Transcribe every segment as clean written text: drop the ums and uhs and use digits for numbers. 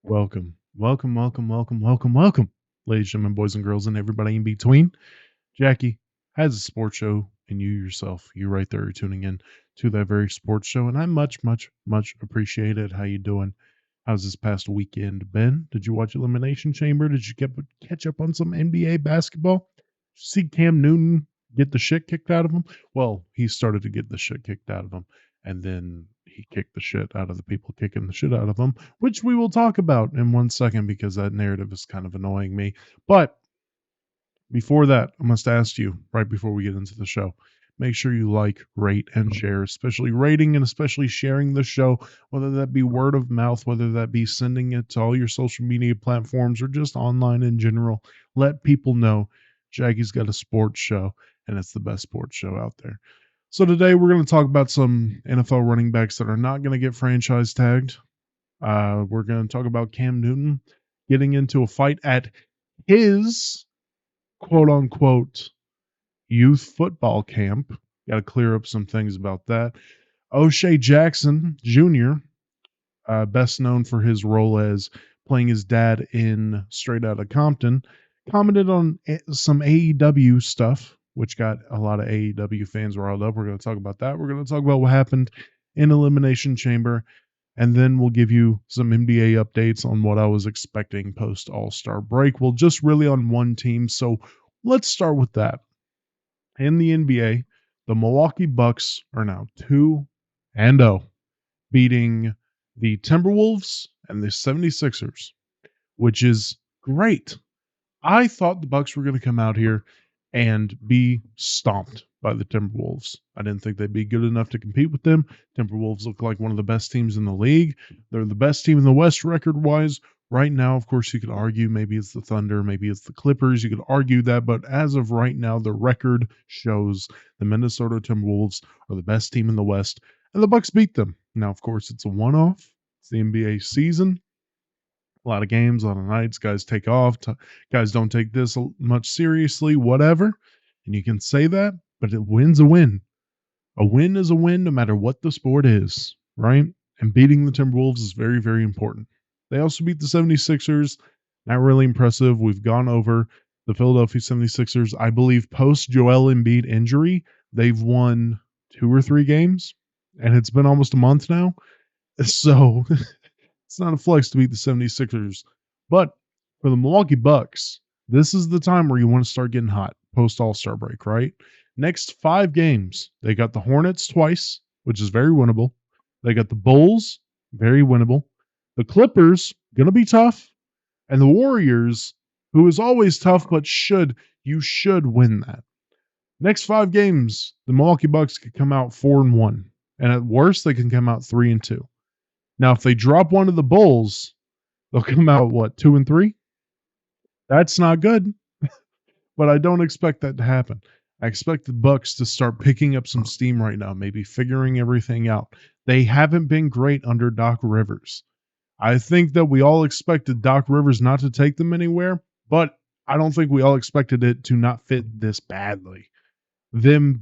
Welcome, welcome, welcome, welcome, welcome, welcome, ladies, gentlemen, boys and girls, and everybody in between. Jackie has a sports show, and you yourself, you right there, are tuning in to that very sports show, and I much, much, much appreciate it. How you doing? How's this past weekend been? Did you watch Elimination Chamber? Did you catch up on some NBA basketball? See Cam Newton get the shit kicked out of him? Well, he started to get the shit kicked out of him, and then he kicked the shit out of the people kicking the shit out of him, which we will talk about in 1 second because that narrative is kind of annoying me. But before that, I must ask you, right before we get into the show, make sure you like, rate, and share, especially rating and especially sharing the show, whether that be word of mouth, whether that be sending it to all your social media platforms or just online in general. Let people know Jackie's got a sports show, and it's the best sports show out there. So today we're going to talk about some NFL running backs that are not going to get franchise tagged. We're going to talk about Cam Newton getting into a fight at his quote unquote youth football camp. Got to clear up some things about that. O'Shea Jackson Jr., best known for his role as playing his dad in Straight Outta Compton, commented on some AEW stuff, which got a lot of AEW fans riled up. We're going to talk about that. We're going to talk about what happened in Elimination Chamber, and then we'll give you some NBA updates on what I was expecting post All-Star break. Well, just really on one team. So let's start with that. In the NBA, the Milwaukee Bucks are now 2-0, beating the Timberwolves and the 76ers, which is great. I thought the Bucks were going to come out here and be stomped by the Timberwolves. I didn't think they'd be good enough to compete with them. Timberwolves look like one of the best teams in the league. They're the best team in the West record-wise. Right now, of course, you could argue maybe it's the Thunder, maybe it's the Clippers. You could argue that, but as of right now, the record shows the Minnesota Timberwolves are the best team in the West, and the Bucks beat them. Now, of course, it's a one-off. It's the NBA season. A lot of games, a lot of nights, guys take off. Guys don't take this much seriously, whatever. And you can say that, but a win's a win. A win is a win no matter what the sport is, right? And beating the Timberwolves is very, very important. They also beat the 76ers. Not really impressive. We've gone over the Philadelphia 76ers. I believe post Joel Embiid injury, they've won 2 or 3 games, and it's been almost a month now. So it's not a flex to beat the 76ers. But for the Milwaukee Bucks, this is the time where you want to start getting hot post All-Star break, right? Next 5 games, they got the Hornets twice, which is very winnable. They got the Bulls, very winnable. The Clippers, going to be tough. And the Warriors, who is always tough, but you should win that. Next 5 games, the Milwaukee Bucks could come out 4-1. And at worst, they can come out 3-2. Now, if they drop one of the Bulls, they'll come out, 2-3? That's not good, but I don't expect that to happen. I expect the Bucks to start picking up some steam right now, maybe figuring everything out. They haven't been great under Doc Rivers. I think that we all expected Doc Rivers not to take them anywhere, but I don't think we all expected it to not fit this badly. Them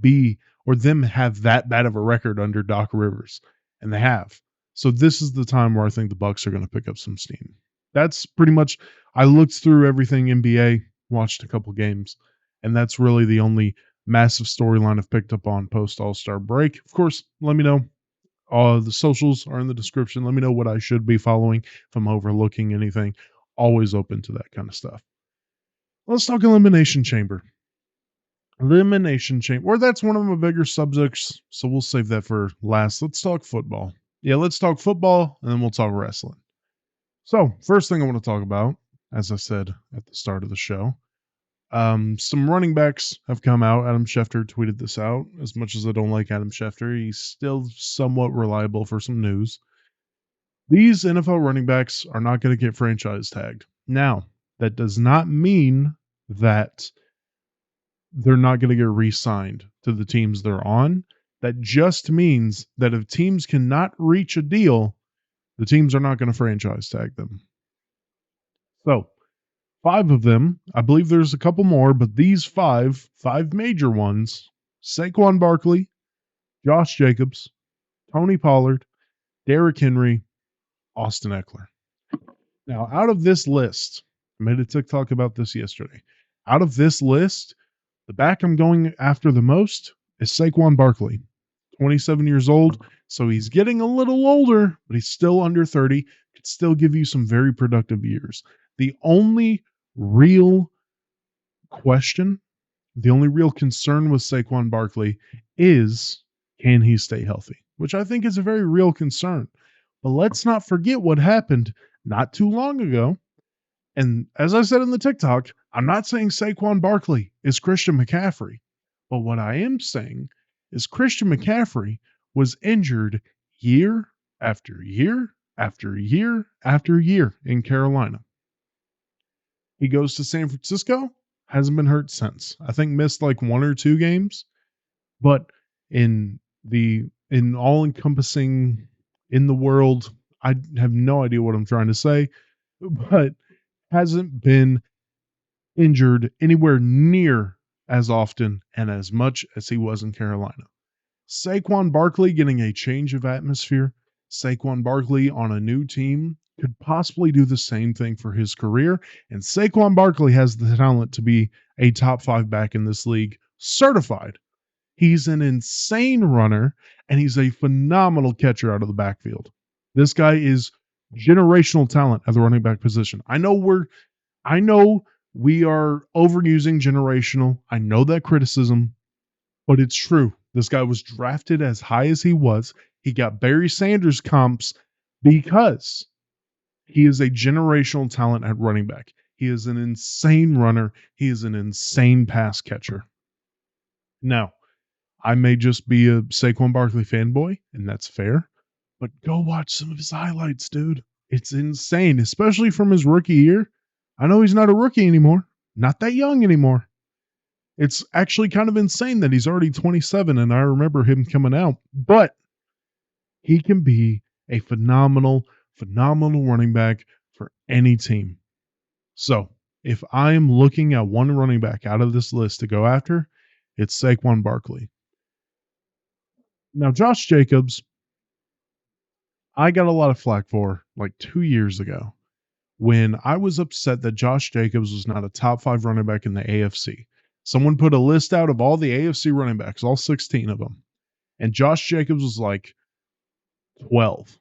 have that bad of a record under Doc Rivers, and they have. So this is the time where I think the Bucks are going to pick up some steam. That's pretty much. I looked through everything NBA, watched a couple games, and that's really the only massive storyline I've picked up on post All-Star break. Of course, let me know. The socials are in the description. Let me know what I should be following if I'm overlooking anything. Always open to that kind of stuff. Let's talk Elimination Chamber. Elimination Chamber. Or that's one of my bigger subjects, so we'll save that for last. Let's talk football. Yeah, let's talk football, and then we'll talk wrestling. So, first thing I want to talk about, as I said at the start of the show, some running backs have come out. Adam Schefter tweeted this out. As much as I don't like Adam Schefter, he's still somewhat reliable for some news. These NFL running backs are not going to get franchise tagged. Now, that does not mean that they're not going to get re-signed to the teams they're on. That just means that if teams cannot reach a deal, the teams are not going to franchise tag them. So, 5 of them, I believe there's a couple more, but these 5 major ones, Saquon Barkley, Josh Jacobs, Tony Pollard, Derrick Henry, Austin Eckler. Now, out of this list, I made a TikTok about this yesterday. Out of this list, the back I'm going after the most is Saquon Barkley, 27 years old. So he's getting a little older, but he's still under 30. Could still give you some very productive years. The only real question, the only real concern with Saquon Barkley is, can he stay healthy? Which I think is a very real concern. But let's not forget what happened not too long ago. And as I said in the TikTok, I'm not saying Saquon Barkley is Christian McCaffrey. But what I am saying is Christian McCaffrey was injured year after year after year after year in Carolina. He goes to San Francisco, hasn't been hurt since. I think missed like 1 or 2 games, but in all encompassing in the world, I have no idea what I'm trying to say, but hasn't been injured anywhere near as often and as much as he was in Carolina. Saquon Barkley getting a change of atmosphere, Saquon Barkley on a new team could possibly do the same thing for his career. And Saquon Barkley has the talent to be a top 5 back in this league, certified. He's an insane runner, and he's a phenomenal catcher out of the backfield. This guy is generational talent at the running back position. I know we are overusing generational. I know that criticism, but it's true. This guy was drafted as high as he was. He got Barry Sanders comps because he is a generational talent at running back. He is an insane runner. He is an insane pass catcher. Now, I may just be a Saquon Barkley fanboy, and that's fair, but go watch some of his highlights, dude. It's insane, especially from his rookie year. I know he's not a rookie anymore, not that young anymore. It's actually kind of insane that he's already 27, and I remember him coming out, but he can be a phenomenal running back for any team. So if I'm looking at one running back out of this list to go after, it's Saquon Barkley. Now, Josh Jacobs, I got a lot of flack for like 2 years ago when I was upset that Josh Jacobs was not a top 5 running back in the AFC. Someone put a list out of all the AFC running backs, all 16 of them, and Josh Jacobs was like 12.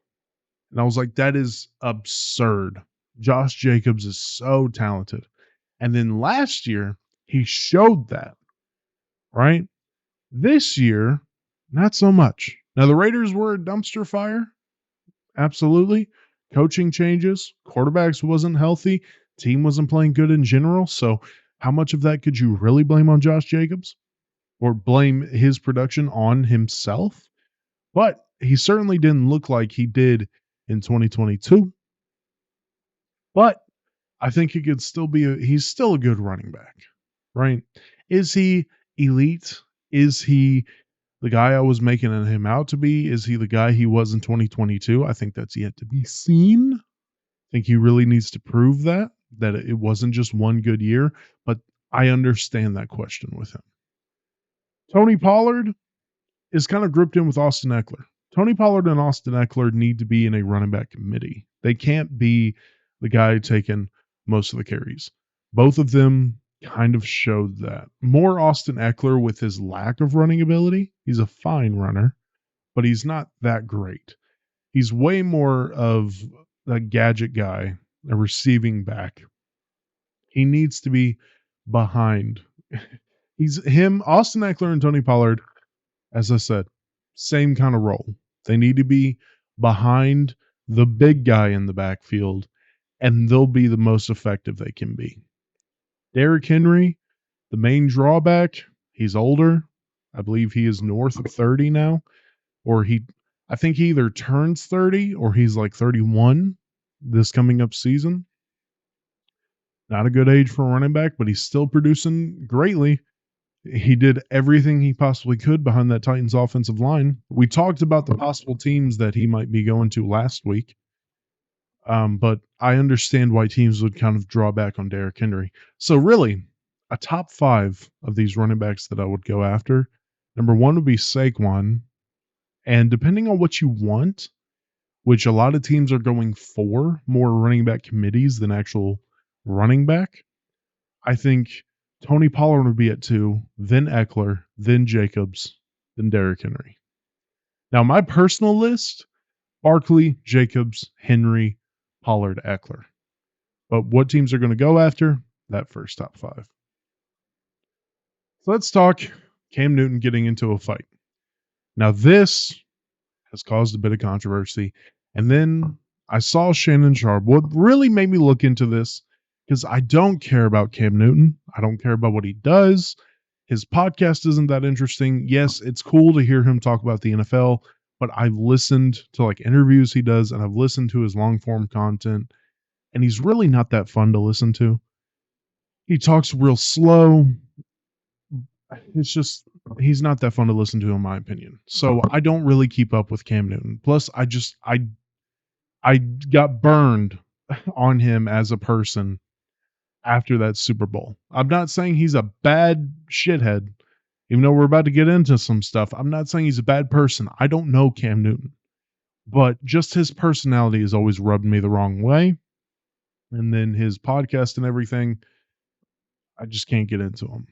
And I was like, that is absurd. Josh Jacobs is so talented. And then last year, he showed that, right? This year, not so much. Now, the Raiders were a dumpster fire. Absolutely. Coaching changes. Quarterbacks wasn't healthy. Team wasn't playing good in general. So how much of that could you really blame on Josh Jacobs? Or blame his production on himself? But he certainly didn't look like he did in 2022. But I think he could still he's still a good running back, right? Is he elite? Is he the guy I was making him out to be? Is he the guy he was in 2022? I think that's yet to be seen. I think he really needs to prove that it wasn't just one good year, but I understand that question with him. Tony Pollard is kind of grouped in with Austin Eckler. Tony Pollard and Austin Eckler need to be in a running back committee. They can't be the guy taking most of the carries. Both of them kind of showed that. More Austin Eckler with his lack of running ability. He's a fine runner, but he's not that great. He's way more of a gadget guy, a receiving back. He needs to be behind. Austin Eckler and Tony Pollard, as I said, same kind of role. They need to be behind the big guy in the backfield, and they'll be the most effective they can be. Derrick Henry, the main drawback, he's older. I believe he is north of 30 now, I think he either turns 30 or he's like 31 this coming up season. Not a good age for a running back, but he's still producing greatly. He did everything he possibly could behind that Titans offensive line. We talked about the possible teams that he might be going to last week. But I understand why teams would kind of draw back on Derrick Henry. So really, a top 5 of these running backs that I would go after, number 1 would be Saquon. And depending on what you want, which a lot of teams are going for more running back committees than actual running back, I think Tony Pollard would be at 2, then Eckler, then Jacobs, then Derrick Henry. Now, my personal list, Barkley, Jacobs, Henry, Pollard, Eckler. But what teams are going to go after? That first top 5. So let's talk Cam Newton getting into a fight. Now, this has caused a bit of controversy. And then I saw Shannon Sharp. What really made me look into this, because I don't care about Cam Newton. I don't care about what he does. His podcast isn't that interesting. Yes, it's cool to hear him talk about the NFL, but I've listened to like interviews he does, and I've listened to his long form content, and he's really not that fun to listen to. He talks real slow. It's just, he's not that fun to listen to, in my opinion. So I don't really keep up with Cam Newton. Plus, I got burned on him as a person after that Super Bowl. I'm not saying he's a bad shithead, even though we're about to get into some stuff. I'm not saying he's a bad person. I don't know Cam Newton, but just his personality has always rubbed me the wrong way. And then his podcast and everything, I just can't get into him.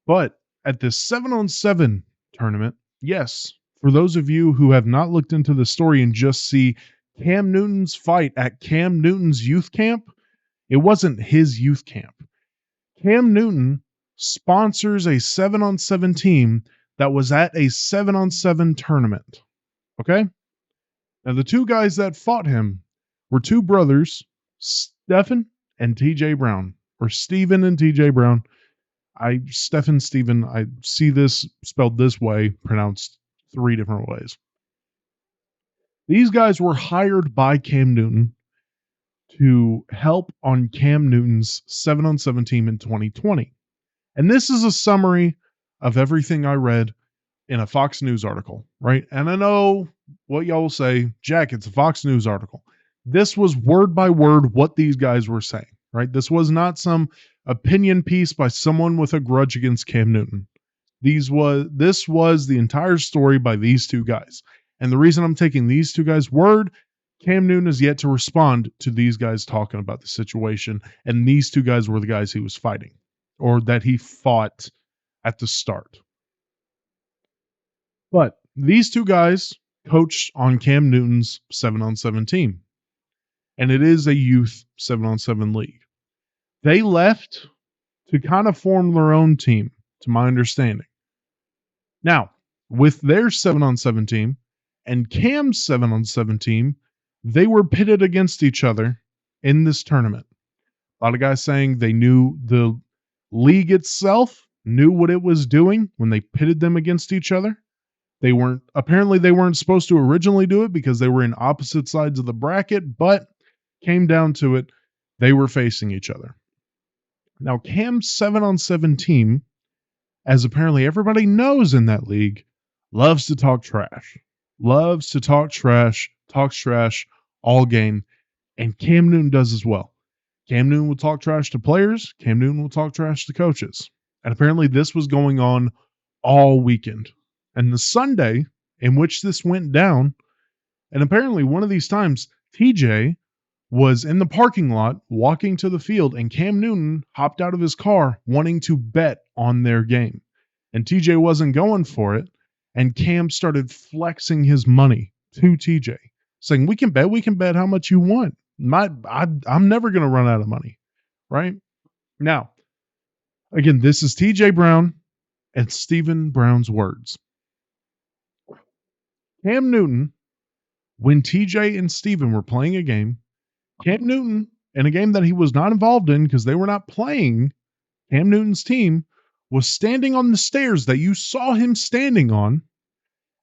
But at this 7-on-7 tournament, yes, for those of you who have not looked into the story and just see Cam Newton's fight at Cam Newton's youth camp, it wasn't his youth camp. Cam Newton sponsors a 7-on-7 team that was at a 7-on-7 tournament. Okay? Now, the 2 guys that fought him were 2 brothers, Stephen and TJ Brown, or Stephen and TJ Brown. Stephen, I see this spelled this way, pronounced 3 different ways. These guys were hired by Cam Newton to help on Cam Newton's 7-on-7 team in 2020. And this is a summary of everything I read in a Fox News article, right? And I know what y'all will say, Jack, it's a Fox News article. This was word by word what these guys were saying, right? This was not some opinion piece by someone with a grudge against Cam Newton. This was the entire story by these 2 guys. And the reason I'm taking these 2 guys' word, Cam Newton has yet to respond to these guys talking about the situation. And these 2 guys were the guys he was fighting, or that he fought at the start. But these 2 guys coached on Cam Newton's 7-on-7 team. And it is a youth 7-on-7 league. They left to kind of form their own team, to my understanding. Now, with their 7-on-7 team and Cam's 7-on-7 team, they were pitted against each other in this tournament. A lot of guys saying they knew the league itself knew what it was doing when they pitted them against each other. They weren't supposed to originally do it because they were in opposite sides of the bracket, but came down to it, they were facing each other. Now, Cam's 7-on-7 team, as apparently everybody knows in that league, loves to talk trash. Loves to talk trash, talks trash all game, and Cam Newton does as well. Cam Newton will talk trash to players. Cam Newton will talk trash to coaches. And apparently this was going on all weekend. And the Sunday in which this went down, and apparently one of these times, TJ was in the parking lot walking to the field, and Cam Newton hopped out of his car wanting to bet on their game. And TJ wasn't going for it, and Cam started flexing his money to TJ, saying, we can bet how much you want. I'm never going to run out of money, right? Now, again, this is TJ Brown and Stephen Brown's words. Cam Newton, when TJ and Stephen were playing a game, Cam Newton, in a game that he was not involved in because they were not playing, Cam Newton's team was standing on the stairs that you saw him standing on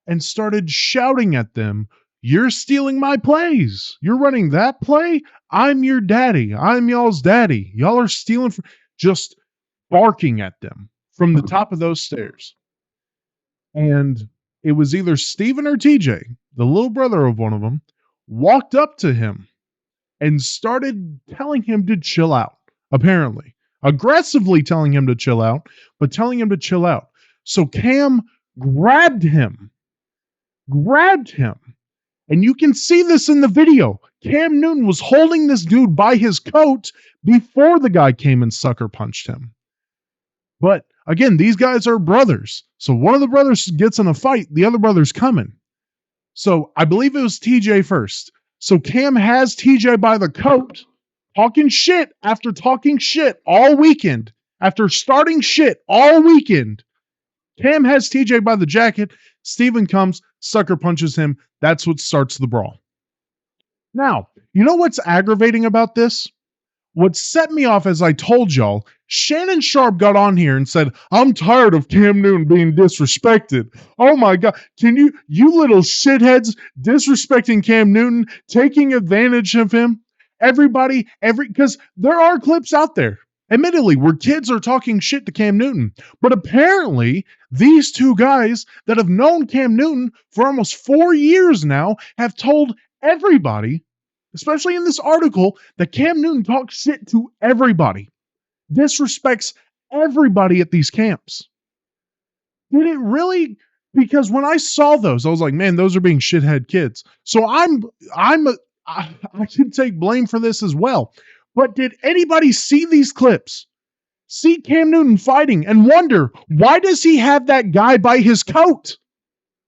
and started shouting at them, "You're stealing my plays. You're running that play. I'm your daddy. I'm y'all's daddy. Y'all are stealing." Just barking at them from the top of those stairs. And it was either Steven or TJ, the little brother of one of them, walked up to him and started telling him to chill out, apparently. Aggressively telling him to chill out, but telling him to chill out. So Cam grabbed him, And you can see this in the video. Cam Newton was holding this dude by his coat before the guy came and sucker punched him. But again, these guys are brothers. So one of the brothers gets in a fight, the other brother's coming. So I believe it was TJ first. So Cam has TJ by the coat, talking shit after talking shit all weekend. After starting shit all weekend, Cam has TJ by the jacket. Steven comes, sucker punches him. That's what starts the brawl. Now, you know what's aggravating about this? What set me off, as I told y'all, Shannon Sharp got on here and said, I'm tired of Cam Newton being disrespected. Oh my God. Can you little shitheads disrespecting Cam Newton, taking advantage of him? Because there are clips out there, admittedly, where kids are talking shit to Cam Newton. But apparently, these two guys that have known Cam Newton for almost 4 years now have told everybody, especially in this article, that Cam Newton talks shit to everybody, disrespects everybody at these camps. Did it really? Because when I saw those, I was like, man, those are being shithead kids. So I can take blame for this as well. But did anybody see these clips? See Cam Newton fighting and wonder, why does he have that guy by his coat?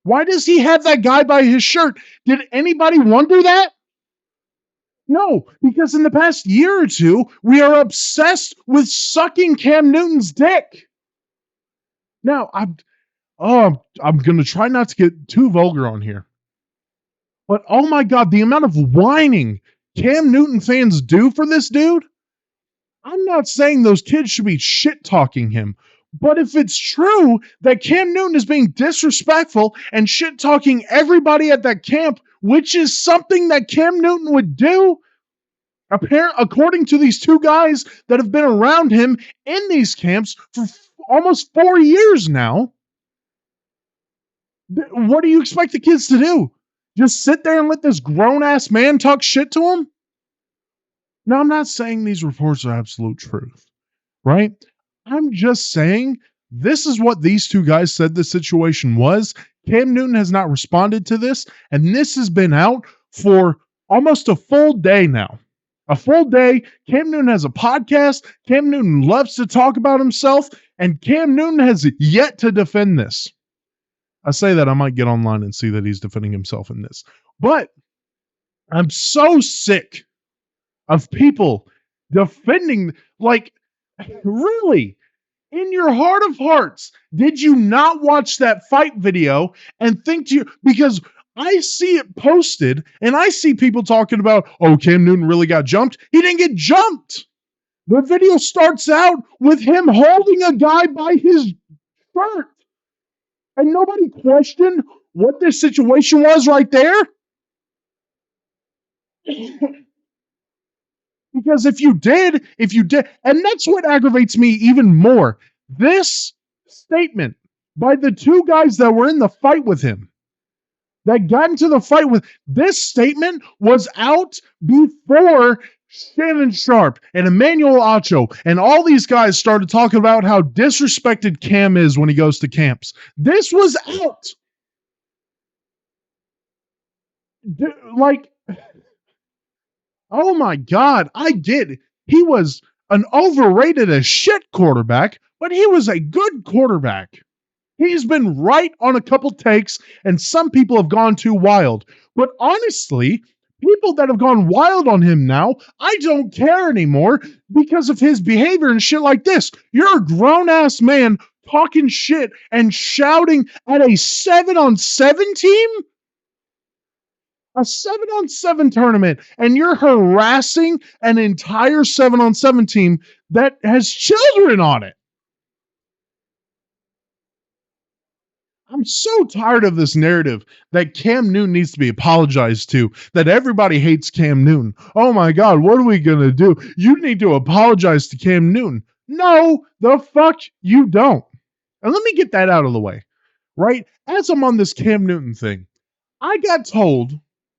Why does he have that guy by his shirt? Did anybody wonder that? No, because in the past year or two, we are obsessed with sucking Cam Newton's dick. Now, I'm going to try not to get too vulgar on here. But oh my God, the amount of whining Cam Newton fans do for this dude. I'm not saying those kids should be shit-talking him. But if it's true that Cam Newton is being disrespectful and shit-talking everybody at that camp, which is something that Cam Newton would do, according to these two guys that have been around him in these camps for almost 4 years now, what do you expect the kids to do? Just sit there and let this grown-ass man talk shit to him? Now, I'm not saying these reports are absolute truth, right? I'm just saying this is what these two guys said the situation was. Cam Newton has not responded to this, and this has been out for almost a full day now. A full day. Cam Newton has a podcast. Cam Newton loves to talk about himself, and Cam Newton has yet to defend this. I say that I might get online and see that he's defending himself in this. But I'm so sick of people defending, like, really, in your heart of hearts, did you not watch that fight video and think to you, because I see it posted and I see people talking about, oh, Cam Newton really got jumped. He didn't get jumped. The video starts out with him holding a guy by his shirt. And nobody questioned what this situation was right there. Because if you did, and that's what aggravates me even more. This statement by the two guys that were in the fight with him, that got into the fight with, this statement was out before Shannon Sharp and Emmanuel Acho and all these guys started talking about how disrespected Cam is when he goes to camps. This was out. Like, oh my God, I get it. He was an overrated as shit quarterback, but he was a good quarterback. He's been right on a couple takes, and some people have gone too wild. But honestly, people that have gone wild on him now, I don't care anymore because of his behavior and shit like this. You're a grown-ass man talking shit and shouting at a 7-on-7 team? A 7-on-7 tournament, and you're harassing an entire 7-on-7 team that has children on it. I'm so tired of this narrative that Cam Newton needs to be apologized to, that everybody hates Cam Newton. Oh my God, what are we going to do? You need to apologize to Cam Newton. No, the fuck you don't. And let me get that out of the way, right? As I'm on this Cam Newton thing, I got told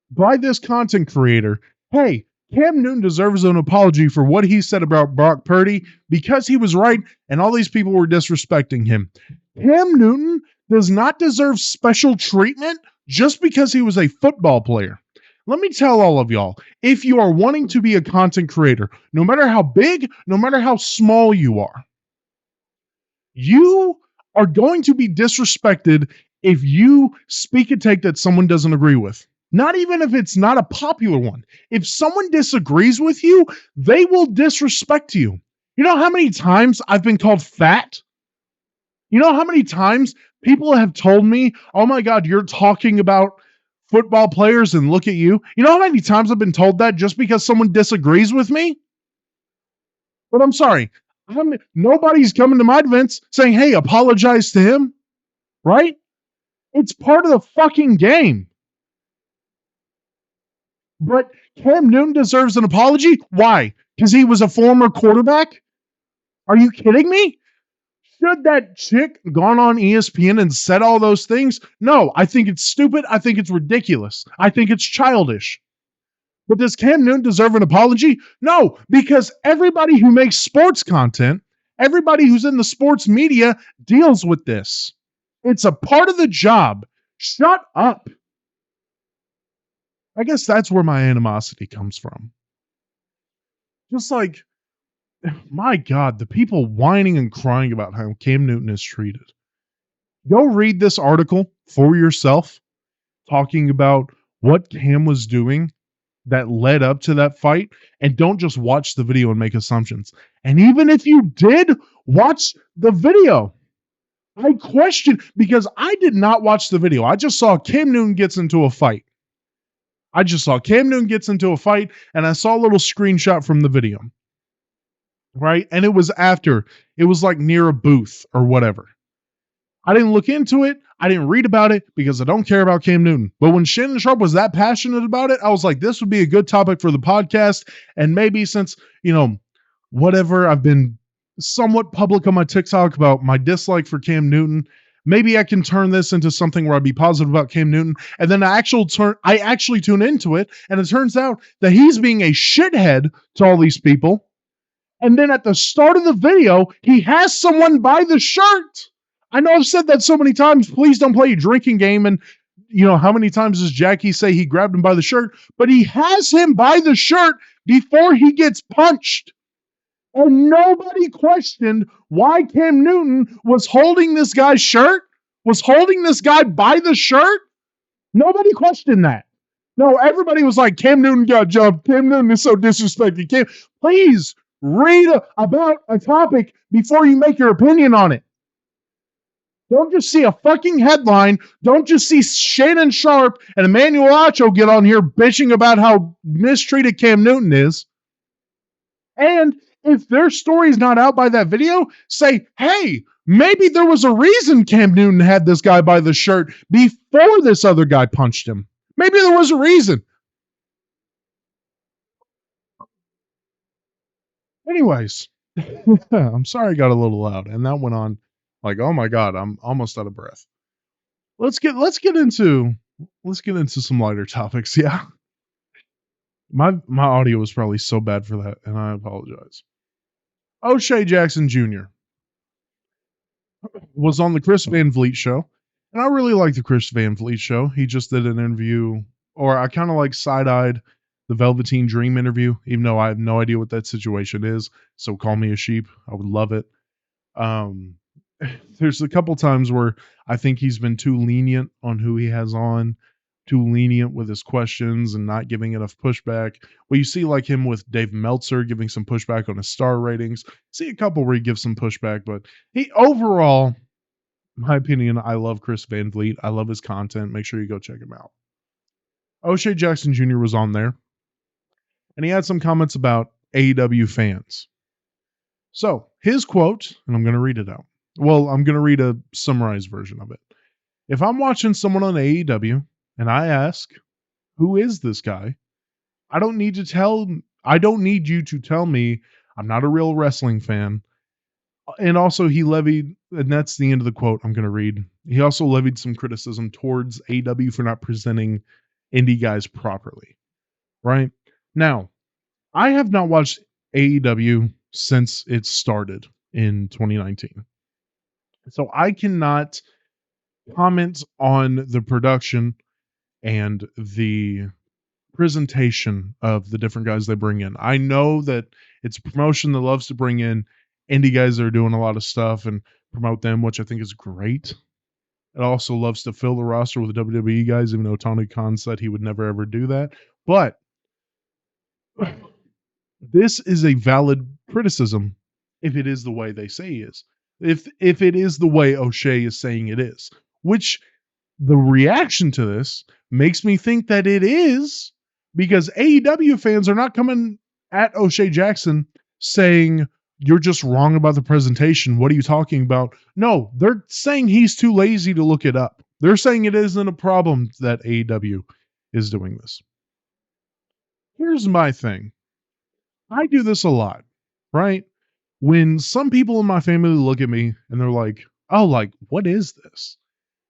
by this content creator, hey, Cam Newton deserves an apology for what he said about Brock Purdy because he was right and all these people were disrespecting him. Cam Newton does not deserve special treatment just because he was a football player. Let me tell all of y'all, if you are wanting to be a content creator, no matter how big, no matter how small you are going to be disrespected if you speak a take that someone doesn't agree with. Not even if it's not a popular one. If someone disagrees with you, they will disrespect you. You know how many times I've been called fat? You know how many times people have told me, oh my God, you're talking about football players and look at you? You know how many times I've been told that just because someone disagrees with me? But I'm sorry. Nobody's coming to my defense saying, hey, apologize to him, right? It's part of the fucking game. But Cam Newton deserves an apology. Why? Because he was a former quarterback? Are you kidding me? Should that chick gone on ESPN and said all those things? No, I think it's stupid. I think it's ridiculous. I think it's childish. But does Cam Newton deserve an apology? No, because everybody who makes sports content, everybody who's in the sports media deals with this. It's a part of the job. Shut up. I guess that's where my animosity comes from. Just like, my God, the people whining and crying about how Cam Newton is treated. Go read this article for yourself, talking about what Cam was doing that led up to that fight, and don't just watch the video and make assumptions. And even if you did watch the video, I question, because I did not watch the video. I just saw Cam Newton gets into a fight. And I saw a little screenshot from the video, right? And it was like near a booth or whatever. I didn't look into it. I didn't read about it because I don't care about Cam Newton. But when Shannon Sharp was that passionate about it, I was like, this would be a good topic for the podcast. And maybe since, whatever, I've been somewhat public on my TikTok about my dislike for Cam Newton, maybe I can turn this into something where I'd be positive about Cam Newton. And then I actually tune into it. And it turns out that he's being a shithead to all these people. And then at the start of the video, he has someone by the shirt. I know I've said that so many times. Please don't play a drinking game. And, how many times does Jackie say he grabbed him by the shirt? But he has him by the shirt before he gets punched. And nobody questioned why Cam Newton was holding this guy's shirt, was holding this guy by the shirt. Nobody questioned that. No, everybody was like, Cam Newton got jumped. Cam Newton is so disrespected. Please read about a topic before you make your opinion on it. Don't just see a fucking headline. Don't just see Shannon Sharp and Emmanuel Acho get on here bitching about how mistreated Cam Newton is. And if their story's not out by that video, say, hey, maybe there was a reason Cam Newton had this guy by the shirt before this other guy punched him. Maybe there was a reason. Anyways, I'm sorry I got a little loud, and that went on like, oh my God, I'm almost out of breath. Let's get into some lighter topics. Yeah. My audio was probably so bad for that, and I apologize. O'Shea Jackson Jr. was on the Chris Van Vliet show, and I really like the Chris Van Vliet show. He just did an interview, or I kind of like side-eyed the Velveteen Dream interview, even though I have no idea what that situation is. So call me a sheep. I would love it. There's a couple times where I think he's been too lenient on who he has on, too lenient with his questions and not giving enough pushback. Well, you see like him with Dave Meltzer giving some pushback on his star ratings. See a couple where he gives some pushback, but he overall, my opinion, I love Chris Van Vliet. I love his content. Make sure you go check him out. O'Shea Jackson Jr. was on there, and he had some comments about AEW fans. So his quote, and I'm going to read it out. Well, I'm going to read a summarized version of it. If I'm watching someone on AEW and I ask, who is this guy? I don't need you to tell me I'm not a real wrestling fan. And also he levied, and that's the end of the quote I'm going to read. He also levied some criticism towards AEW for not presenting indie guys properly. Right? Now, I have not watched AEW since it started in 2019. So I cannot comment on the production and the presentation of the different guys they bring in. I know that it's a promotion that loves to bring in indie guys that are doing a lot of stuff and promote them, which I think is great. It also loves to fill the roster with WWE guys, even though Tony Khan said he would never ever do that. But this is a valid criticism if it is the way they say it is. If it is the way O'Shea is saying it is, which the reaction to this makes me think that it is, because AEW fans are not coming at O'Shea Jackson saying you're just wrong about the presentation. What are you talking about? No, they're saying he's too lazy to look it up. They're saying it isn't a problem that AEW is doing this. Here's my thing. I do this a lot, right? When some people in my family look at me and they're like, oh, like, what is this?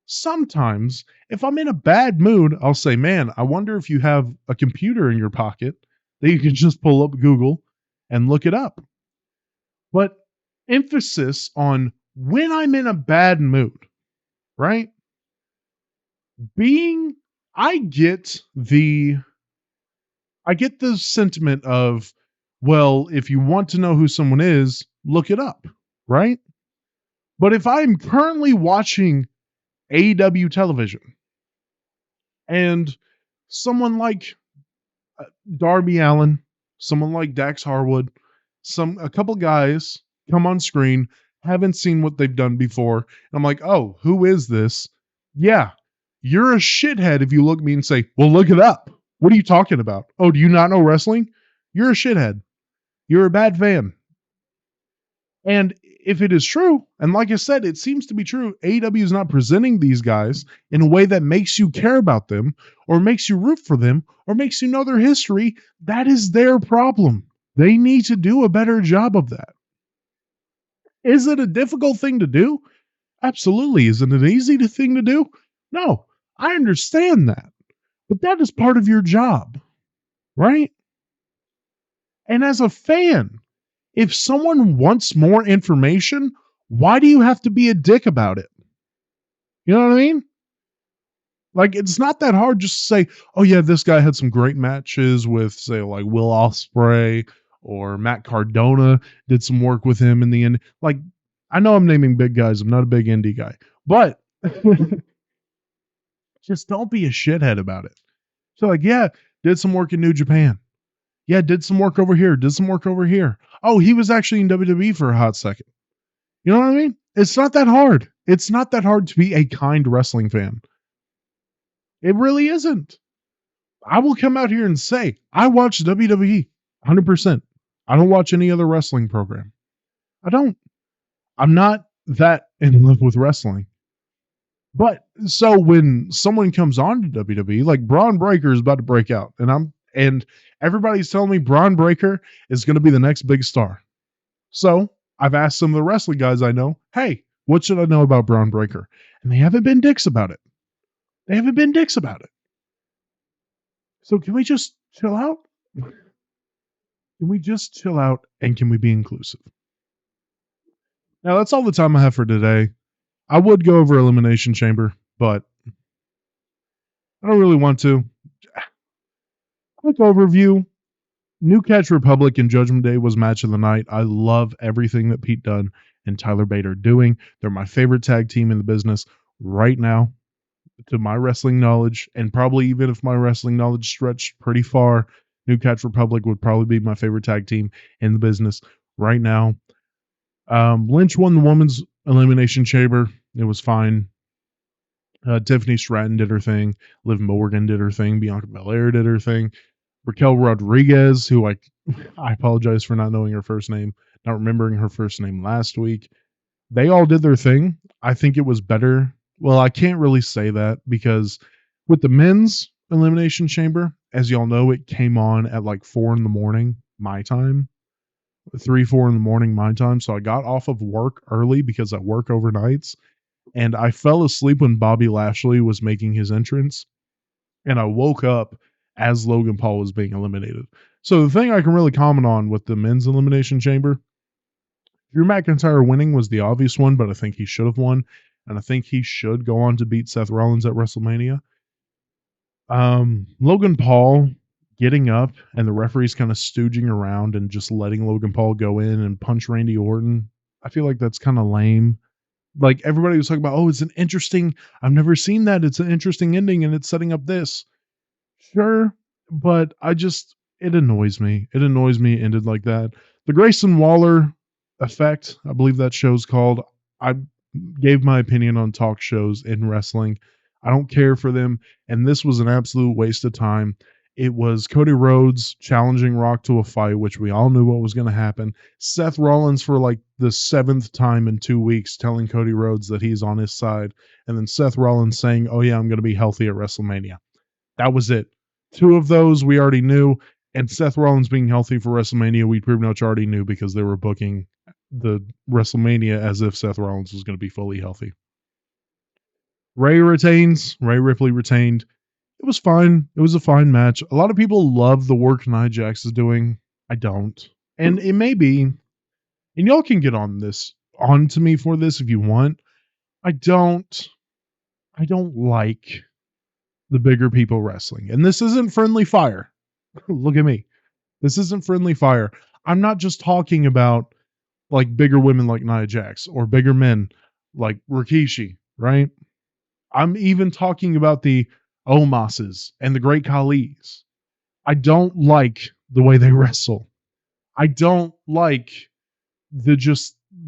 Sometimes, if I'm in a bad mood, I'll say, man, I wonder if you have a computer in your pocket that you can just pull up Google and look it up. But emphasis on when I'm in a bad mood, right? I get the sentiment of, well, if you want to know who someone is, look it up, right? But if I'm currently watching AEW television and someone like Darby Allin, someone like Dax Harwood, a couple guys come on screen, haven't seen what they've done before, and I'm like, oh, who is this? Yeah, you're a shithead if you look at me and say, well, look it up. What are you talking about? Oh, do you not know wrestling? You're a shithead. You're a bad fan. And if it is true, and like I said, it seems to be true, AEW is not presenting these guys in a way that makes you care about them or makes you root for them or makes you know their history. That is their problem. They need to do a better job of that. Is it a difficult thing to do? Absolutely. Is it an easy thing to do? No, I understand that. But that is part of your job, right? And as a fan, if someone wants more information, why do you have to be a dick about it? You know what I mean? Like, it's not that hard just to say, oh, yeah, this guy had some great matches with, say, like Will Ospreay, or Matt Cardona did some work with him in the end. Like, I know I'm naming big guys. I'm not a big indie guy. But just don't be a shithead about it. So, like, yeah, did some work in New Japan. Yeah, did some work over here. Did some work over here. Oh, he was actually in WWE for a hot second. You know what I mean? It's not that hard. It's not that hard to be a kind wrestling fan. It really isn't. I will come out here and say, I watch WWE 100%. I don't watch any other wrestling program. I don't. I'm not that in love with wrestling. But so when someone comes on to WWE, like Braun Breaker is about to break out, and everybody's telling me Braun Breaker is going to be the next big star. So I've asked some of the wrestling guys I know, hey, what should I know about Braun Breaker? And they haven't been dicks about it. They haven't been dicks about it. So can we just chill out? Can we just chill out and can we be inclusive? Now, that's all the time I have for today. I would go over Elimination Chamber, but I don't really want to. Quick overview. New Catch Republic and Judgment Day was match of the night. I love everything that Pete Dunne and Tyler Bate are doing. They're my favorite tag team in the business right now, to my wrestling knowledge, and probably even if my wrestling knowledge stretched pretty far, New Catch Republic would probably be my favorite tag team in the business right now. Lynch won the women's Elimination Chamber. It was fine. Tiffany Stratton did her thing. Liv Morgan did her thing. Bianca Belair did her thing. Raquel Rodriguez, who I apologize for not knowing her first name, not remembering her first name last week. They all did their thing. I think it was better. Well, I can't really say that because with the men's Elimination Chamber, as y'all know, it came on at like 4 a.m. my time. 3, 4 a.m. my time. So I got off of work early because I work overnights. And I fell asleep when Bobby Lashley was making his entrance. And I woke up as Logan Paul was being eliminated. So the thing I can really comment on with the men's Elimination Chamber, Drew McIntyre winning was the obvious one, but I think he should have won. And I think he should go on to beat Seth Rollins at WrestleMania. Logan Paul getting up and the referee's kind of stooging around and just letting Logan Paul go in and punch Randy Orton. I feel like that's kind of lame. Like everybody was talking about, oh, it's an interesting, I've never seen that. It's an interesting ending and it's setting up this. Sure, but it annoys me. It annoys me it ended like that. The Grayson Waller effect, I believe that show's called. I gave my opinion on talk shows in wrestling. I don't care for them, and this was an absolute waste of time. It was Cody Rhodes challenging Rock to a fight, which we all knew what was going to happen. Seth Rollins for like the 7th time in 2 weeks telling Cody Rhodes that he's on his side, and then Seth Rollins saying, "Oh yeah, I'm going to be healthy at WrestleMania." That was it. 2 of those we already knew, and Seth Rollins being healthy for WrestleMania, we pretty much already knew because they were booking the WrestleMania as if Seth Rollins was going to be fully healthy. Ray retains. Ray Ripley retained. It was fine. It was a fine match. A lot of people love the work Nia Jax is doing. I don't. And it may be, and y'all can get on to me for this if you want. I don't like the bigger people wrestling. And this isn't friendly fire. Look at me. This isn't friendly fire. I'm not just talking about like bigger women like Nia Jax or bigger men like Rikishi, right? I'm even talking about the Omases and the Great Khali's. I don't like the way they wrestle. I don't like the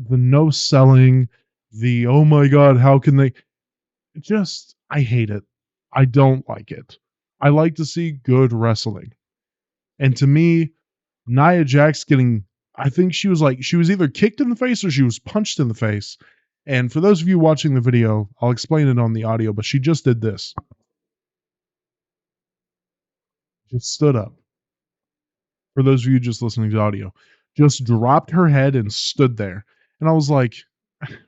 no selling, the oh my god, how can they I hate it. I don't like it. I like to see good wrestling. And to me, Nia Jax I think she was either kicked in the face or she was punched in the face. And for those of you watching the video, I'll explain it on the audio, but she just did this. Just stood up. For those of you just listening to audio, just dropped her head and stood there. And I was like,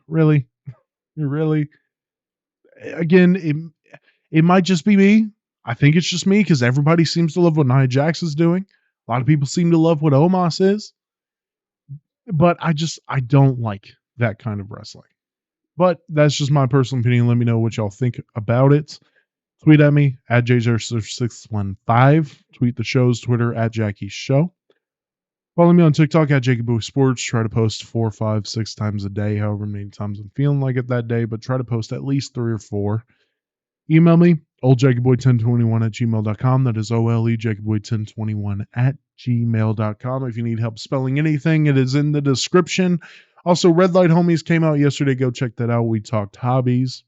really? Really? Again, it might just be me. I think it's just me because everybody seems to love what Nia Jax is doing. A lot of people seem to love what Omos is. But I don't like that kind of wrestling. But that's just my personal opinion. Let me know what y'all think about it. Tweet at me at JJ615. Tweet the show's Twitter at Jackie's Show. Follow me on TikTok at JackieBoySports. Try to post 4, 5, 6 times a day, however many times I'm feeling like it that day, but try to post at least 3 or 4. Email me, oldjackieboy1021 at gmail.com. That is OLEJackieBoy1021 at gmail.com. If you need help spelling anything, it is in the description. Also, Red Light Homies came out yesterday. Go check that out. We talked hobbies.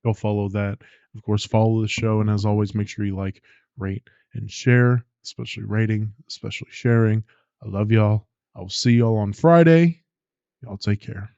Go follow that. Of course, follow the show. And as always, make sure you like, rate, and share, especially rating, especially sharing. I love y'all. I will see y'all on Friday. Y'all take care.